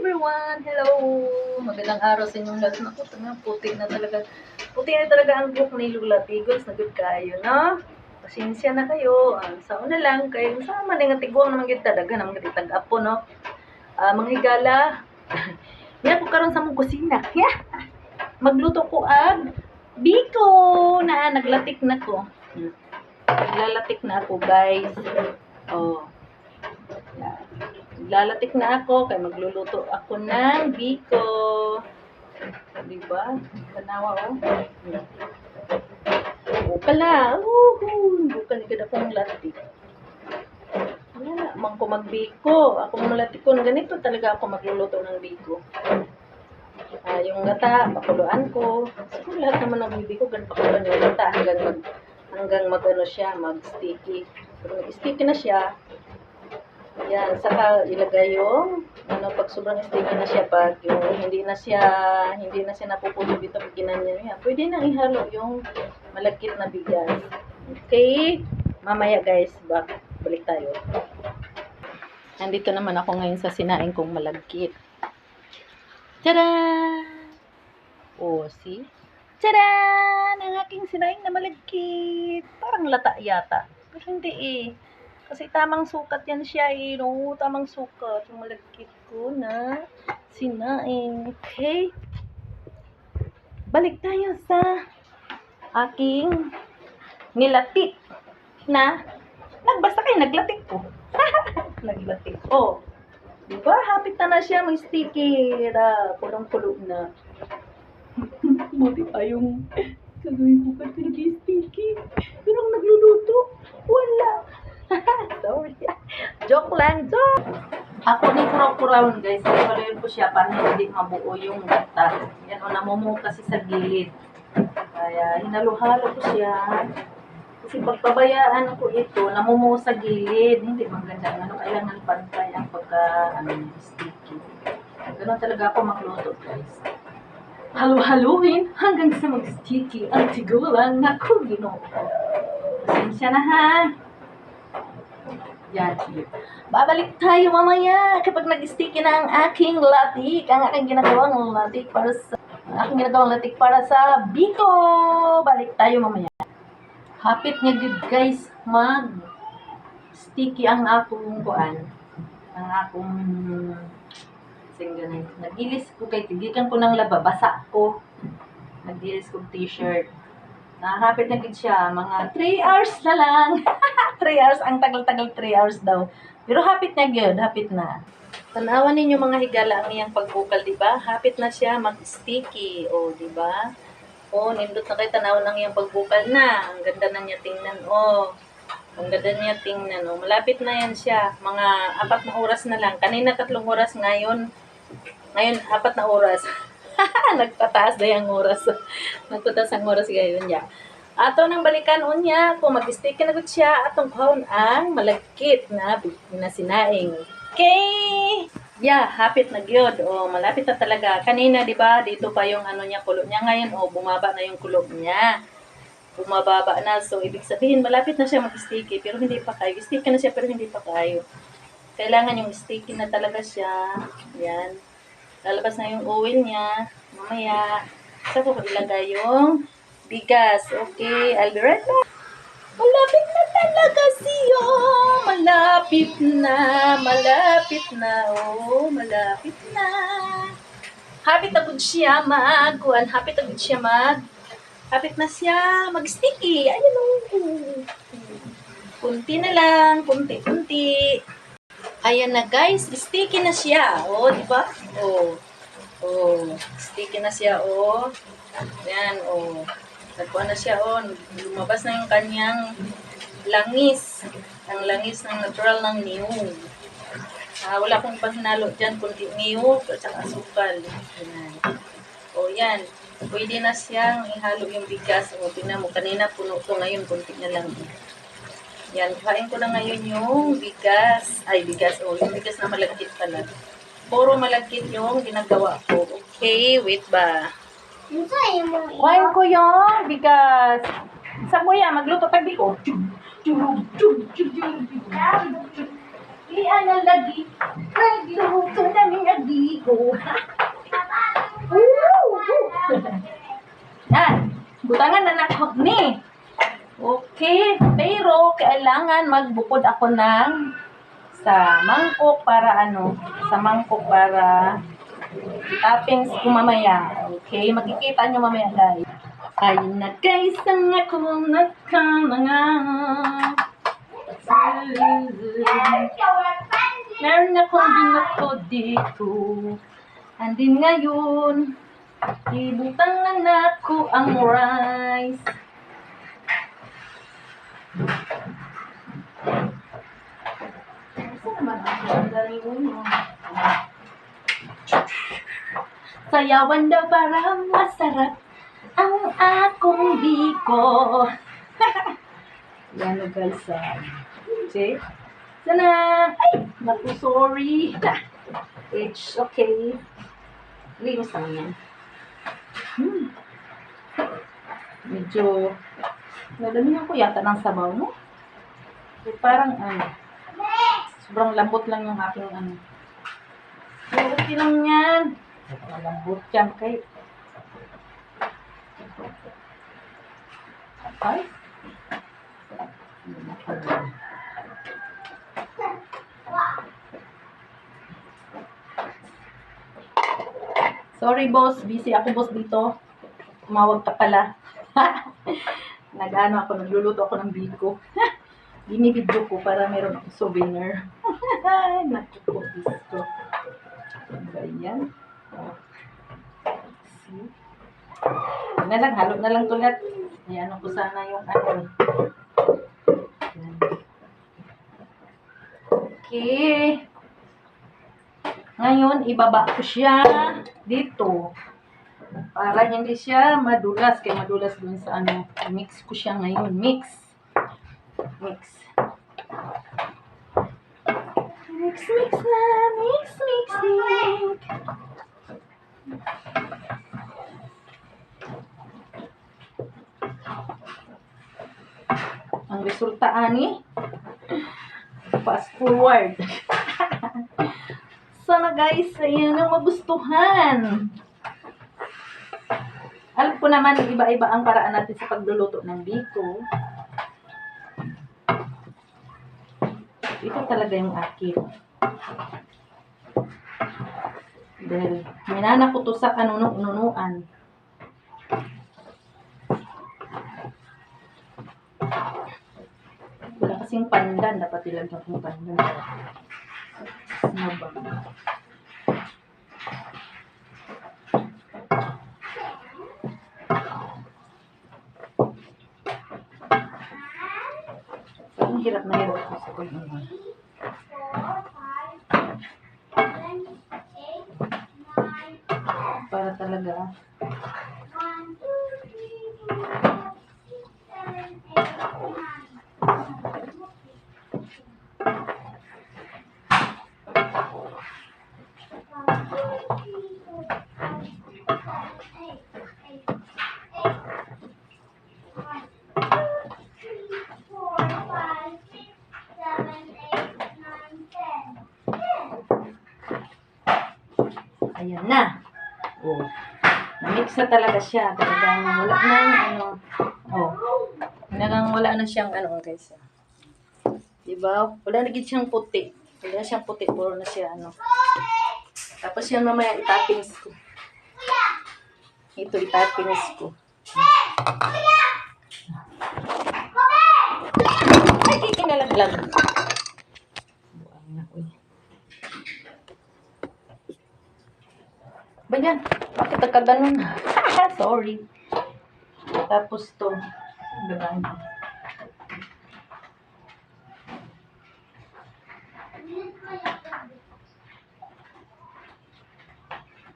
everyone! Hello! Magandang araw sa inyong lahat. Naku, puti na talaga. Puti na talaga ang buhok ni Lula Tigos. Nagod kayo, no? Pasensya na kayo. Sa una lang, kayo sa maning tigwang naman kita. Daga naman kita tag-apo, no? Mga higala. Yan ko karon sa mong kusina. Yeah! Magluto ko ag biko na naglatik na ko. Naglalatik na ako, guys. Oh. Yan. Lalatik na ako kay magluluto ako ng biko. Diba? Tanawa oh. Pala. Bukan ni kada kong latik. Wala man ko magbiko. Ako malatikon ganito talaga ako magluluto ng biko. Yung gata, pakuluan ko. So, lahat naman ng bibiko ganito pakuluan yung gata hanggang mag-ano siya, mag-sticky. Pag mag-sticky na siya, yan, saka ilagay yung pag sobrang sticky na siya, pag yung hindi na siya napupulog dito pag ginanyan niya, pwede nang ihalo yung malagkit na bigas. Okay? Mamaya guys, balik tayo. Nandito naman ako ngayon sa sinaing kong malagkit. Tada! Oh, see? Tada! Ang aking sinaing na malagkit. Parang lata yata. Pero hindi eh. Kasi tamang sukat yan siya eh. No? Tamang sukat. Yung malagkit ko na sinaing. Okay? Balik tayo sa aking nilatik na nagbasta kayo, naglatik ko. Naglatik ko. Diba? Hapit na siya. May sticky. Pulong-pulo na. Buti pa yung gagawin ko kasi nag-sticky. Pero ang nagluluto, wala. Sorry. Joke lang, joke. Ako ni kuraw-kurawon guys. Palayon ko siya para hindi mabuo yung gata. Yan o, namumuo kasi sa gilid. Kaya hinalo-halo ko siya. Kasi pagpabayaan ko ito, namumuo sa gilid. Hindi maganda. Kailangan pantay ang sticky. Ganun talaga ako magluto guys. Halo-haluin hanggang sa mag-sticky ang tigulang na Ginoo. Pasensya na ha. Yan. Babalik tayo mamaya kapag nag-sticky na ang aking latik. Ang aking ginagawang latik para sa biko. Balik tayo mamaya. Hapit niya good guys mag-sticky ang akong kuan. Ang akong ganun. Nagilis ko kay tigikan ko ng laba, basa ko. Nagilis ko t-shirt. Nakakapit na gid siya, mga 3 hours na lang. 3 hours, ang tagal-tagal 3 hours daw. Pero hapit na gyud, hapit na. Tanawan ninyo mga higala ang iyang pagbukal, di ba? Hapit na siya mag-sticky, di ba? Nindot na kay tanawan ang iyang pagbukal na. Ang ganda na niya tingnan, Ang ganda niya tingnan, Malapit na yan siya. Mga 4 na oras na lang. Kanina 3 oras, ngayon 4 na oras. Nagpataas na yung oras. Nagpataas ang oras ngayon niya. Ato nang balikan unya, kung mag-stick na gud siya, atong kahon ang malagkit na sinaing. Okay? Yeah, hapit na gyud. Malapit na talaga. Kanina, di ba, dito pa yung niya, kulo niya. Ngayon, bumaba na yung kulo niya. Bumababa na. So, ibig sabihin, malapit na siya mag-sticky, pero hindi pa kayo. Sticky na siya, pero hindi pa kayo. Kailangan yung sticky na talaga siya. Yan. Lalabas na yung oil niya. Mamaya, saka ko ilagay yung bigas. Okay, I'll be right back. Malapit na talaga siya. Malapit na. Malapit na. Malapit na. Hapit na good siya hapit na siya mag-sticky. Ayan kunti na lang. Kunti. Ayan na guys, sticky na siya. Di ba? Sticky na siya, Ayan, nagkuha na siya, lumabas na yung kanyang langis. Ang langis ng natural ng niyog. Wala akong panghinalo dyan, kundi niyog at saka asukal. Yan. Pwede na siyang ihalo yung bigas. Tingnan mo, kanina puno to, ngayon kunti na lang. Yan, kuhain ko na ngayon yung bigas. Yung bigas na malagkit pala. Puro malagkit yung ginagawa ko. Okay, wait ba? Kuhain ko yung bigas. Sa kuya, magluto tayo biko. Iyan ang lagi. Nagluto namin lagi. biko. Yan. Butangan na nakot ni. Okay. Pero, kailangan magbukod ako ng sa mangkok para toppings ko mamaya. Okay? Makikita nyo mamaya, guys. Ayun na, guys, ang akong nagkamangang. Meron akong binako dito. Andin ngayon, ibutangan ako ang rice. Saan naman ako ang galing mo? Sayawan daw para masarap ang akong biko. Yan o guys. Okay. Sana. Ay! Naku, sorry. It's okay. Linis lang yan. Medyo nadamihan ko yata ng sabaw, no? So, parang sobrang lambot lang yung aking So, okay lang yan. Lambot yan kay. Okay. Sorry, boss. Busy ako, boss, dito. Tumawag ka pala. Nagluluto ako ng biko. Binibidyo ko para meron akong souvenir. Naku po, bisko. Ganyan. See? Halo na lang tulat. Ayan ko sana yung Okay. Ngayon, ibaba ko siya dito. Para hindi siya madulas. Kaya madulas dun sa mix ko siya ngayon. Mix. Mix na. Mix. Ang resulta, fast forward. Sana guys, ayan ang magustuhan. Alam ko naman, iba-iba ang paraan natin sa pagluluto ng biko. Ito talaga yung akin. Dahil minana ko to sa kanunuan. Wala kasing pandan. Dapat ilagyan kong pandan. Snowball. Ang hirap na hirap ko sa pag-iwan. Para talaga. Ayan na. Oh. Na-mix na talaga siya. Talagang wala nang talagang wala na siyang guys. Diba? Wala na gid siyang puti. Wala na siyang puti. Puro na siya Tapos yan mamaya itappings ko. Ito itappings ko. Ay, kikinalaglag. Buang na ko. Ba yan? Bakit nagkaganon? Sorry. Tapos to. Gagawin ko.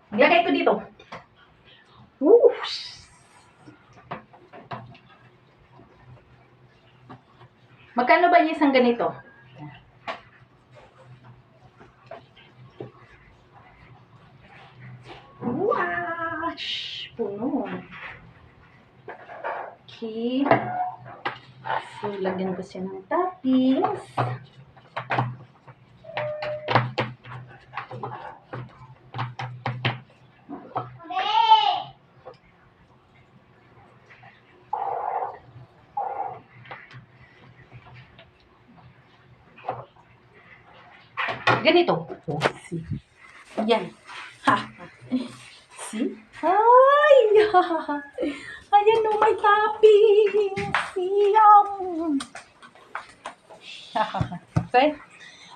Ilagay ko dito. Whoosh! Magkano ba yung isang ganito? Wash! Puno. Okay. So, lagyan ko siya ng toppings. Ganito. Oh, see. Yan. Ha. See? Ay! Ayan o, may topping. Yum! Okay?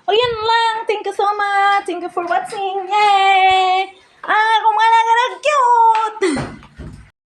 O yan lang. Thank you so much. Thank you for watching. Yay! Ah, kumala ka na cute!